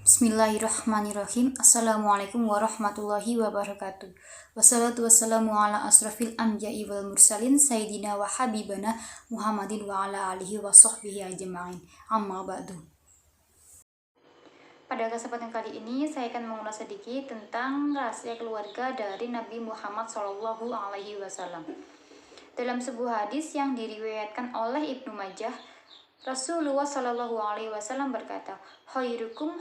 Bismillahirrahmanirrahim. Assalamualaikum warahmatullahi wabarakatuh. Wassalatu wassalamu ala asrafil anbiya'i wal mursalin sayyidina wa habibana Muhammadin wa ala alihi wa sahbihi ajma'in. Amma ba'du. Pada kesempatan kali ini saya akan mengulas sedikit tentang rahasia keluarga dari Nabi Muhammad SAW. Dalam sebuah hadis yang diriwayatkan oleh Ibnu Majah, Rasulullah SAW berkata, khairukum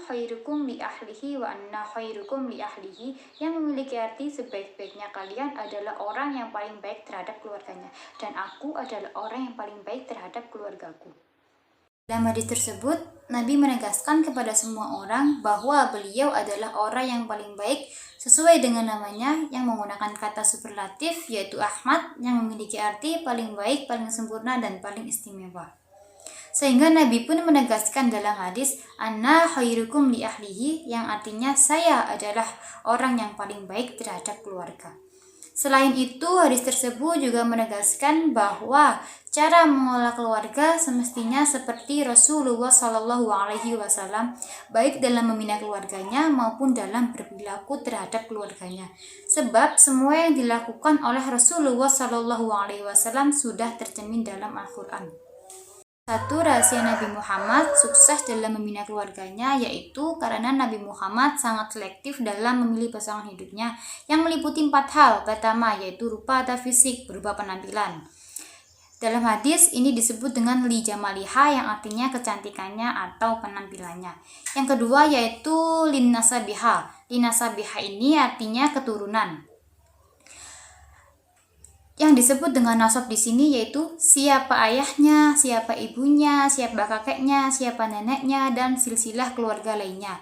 li ahlihi wa anna khairukum li ahlihi, yang memiliki arti sebaik-baiknya kalian adalah orang yang paling baik terhadap keluarganya, dan aku adalah orang yang paling baik terhadap keluargaku. Dalam hadis tersebut, Nabi menegaskan kepada semua orang bahwa beliau adalah orang yang paling baik sesuai dengan namanya yang menggunakan kata superlatif, yaitu Ahmad, yang memiliki arti paling baik, paling sempurna, dan paling istimewa. Sehingga Nabi pun menegaskan dalam hadis, Anna khairukum li ahlihi, yang artinya saya adalah orang yang paling baik terhadap keluarga. Selain itu, hadis tersebut juga menegaskan bahwa cara mengolah keluarga semestinya seperti Rasulullah SAW, baik dalam membina keluarganya maupun dalam berperilaku terhadap keluarganya. Sebab semua yang dilakukan oleh Rasulullah SAW sudah tercermin dalam Al-Quran. Satu, rahasia Nabi Muhammad sukses dalam membina keluarganya yaitu karena Nabi Muhammad sangat selektif dalam memilih pasangan hidupnya yang meliputi 4 hal. Pertama, yaitu rupa atau fisik berupa penampilan. Dalam hadis ini disebut dengan li jamaliha, yang artinya kecantikannya atau penampilannya. Yang kedua yaitu lin nasabiha. Lin nasabiha ini artinya keturunan. Yang disebut dengan nasab di sini yaitu siapa ayahnya, siapa ibunya, siapa kakeknya, siapa neneknya, dan silsilah keluarga lainnya.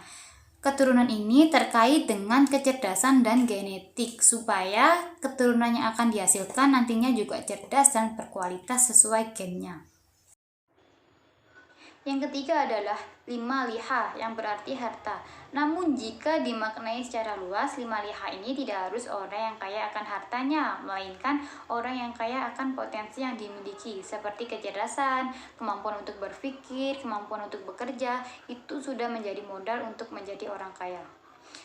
Keturunan ini terkait dengan kecerdasan dan genetik, supaya keturunan yang akan dihasilkan nantinya juga cerdas dan berkualitas sesuai gennya. Yang ketiga adalah lima liha, yang berarti harta. Namun jika dimaknai secara luas, lima liha ini tidak harus orang yang kaya akan hartanya, melainkan orang yang kaya akan potensi yang dimiliki, seperti kecerdasan, kemampuan untuk berpikir, kemampuan untuk bekerja, itu sudah menjadi modal untuk menjadi orang kaya.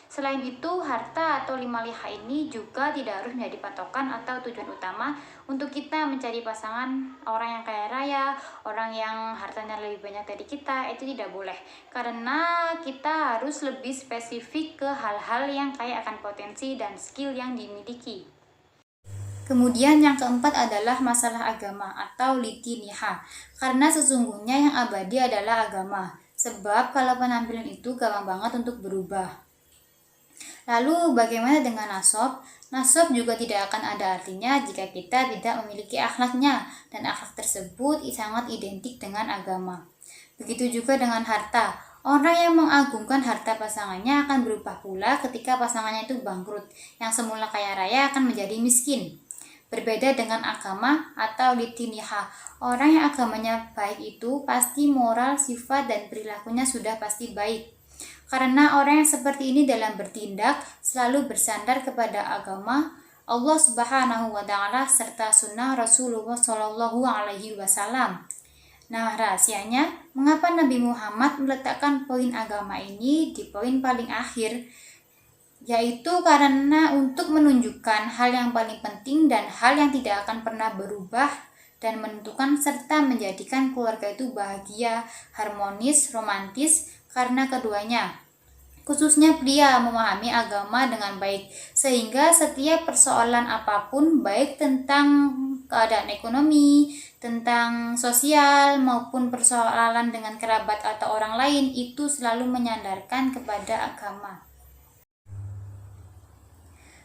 Selain itu, harta atau lima liha ini juga tidak harus menjadi patokan atau tujuan utama untuk kita mencari pasangan orang yang kaya raya, orang yang hartanya lebih banyak dari kita. Itu tidak boleh, karena kita harus lebih spesifik ke hal-hal yang kaya akan potensi dan skill yang dimiliki. Kemudian yang keempat adalah masalah agama atau litiniha, karena sesungguhnya yang abadi adalah agama. Sebab kalau penampilan itu gampang banget untuk berubah. Lalu bagaimana dengan nasab? Nasab juga tidak akan ada artinya jika kita tidak memiliki akhlaknya, dan akhlak tersebut sangat identik dengan agama. Begitu juga dengan harta. Orang yang mengagungkan harta pasangannya akan berubah pula ketika pasangannya itu bangkrut. Yang semula kaya raya akan menjadi miskin. Berbeda dengan agama atau litiniha, orang yang agamanya baik itu pasti moral, sifat, dan perilakunya sudah pasti baik. Karena orang yang seperti ini dalam bertindak selalu bersandar kepada agama Allah Subhanahu wa Ta'ala serta sunnah Rasulullah SAW. Nah, rahasianya mengapa Nabi Muhammad meletakkan poin agama ini di poin paling akhir, yaitu karena untuk menunjukkan hal yang paling penting dan hal yang tidak akan pernah berubah dan menentukan serta menjadikan keluarga itu bahagia, harmonis, romantis, karena keduanya, khususnya pria, memahami agama dengan baik, sehingga setiap persoalan apapun, baik tentang keadaan ekonomi, tentang sosial, maupun persoalan dengan kerabat atau orang lain, itu selalu menyandarkan kepada agama.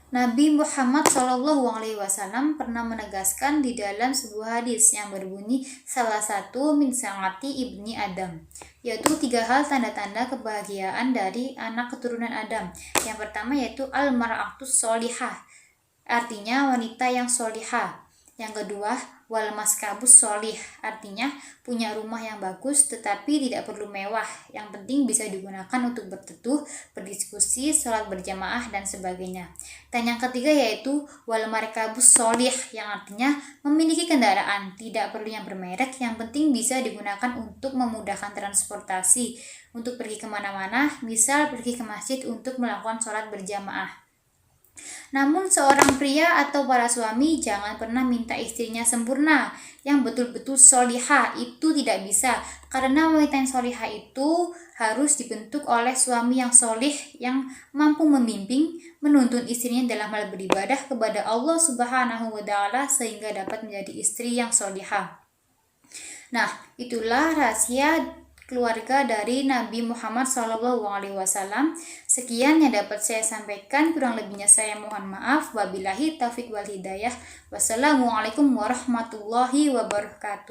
Nabi Muhammad SAW pernah menegaskan di dalam sebuah hadis yang berbunyi salah satu min sa'ati ibni Adam, yaitu 3 hal tanda-tanda kebahagiaan dari anak keturunan Adam. Yang pertama yaitu al-mar'atus sholihah, artinya wanita yang sholihah. Yang kedua, wal maskabus sholih, artinya punya rumah yang bagus tetapi tidak perlu mewah, yang penting bisa digunakan untuk berteduh, berdiskusi, sholat berjamaah dan sebagainya. Dan yang ketiga yaitu wal markabus sholih, yang artinya memiliki kendaraan, tidak perlu yang bermerek, yang penting bisa digunakan untuk memudahkan transportasi, untuk pergi kemana-mana, misal pergi ke masjid untuk melakukan sholat berjamaah. Namun seorang pria atau para suami jangan pernah minta istrinya sempurna, yang betul-betul solihah, itu tidak bisa. Karena wanita yang solihah itu harus dibentuk oleh suami yang solih, yang mampu membimbing, menuntun istrinya dalam hal beribadah kepada Allah Subhanahu wa Ta'ala, sehingga dapat menjadi istri yang solihah. Nah, itulah rahasia keluarga dari Nabi Muhammad SAW. Sekian yang dapat saya sampaikan, kurang lebihnya saya mohon maaf. Wabillahi taufiq wal hidayah. Wassalamualaikum warahmatullahi wabarakatuh.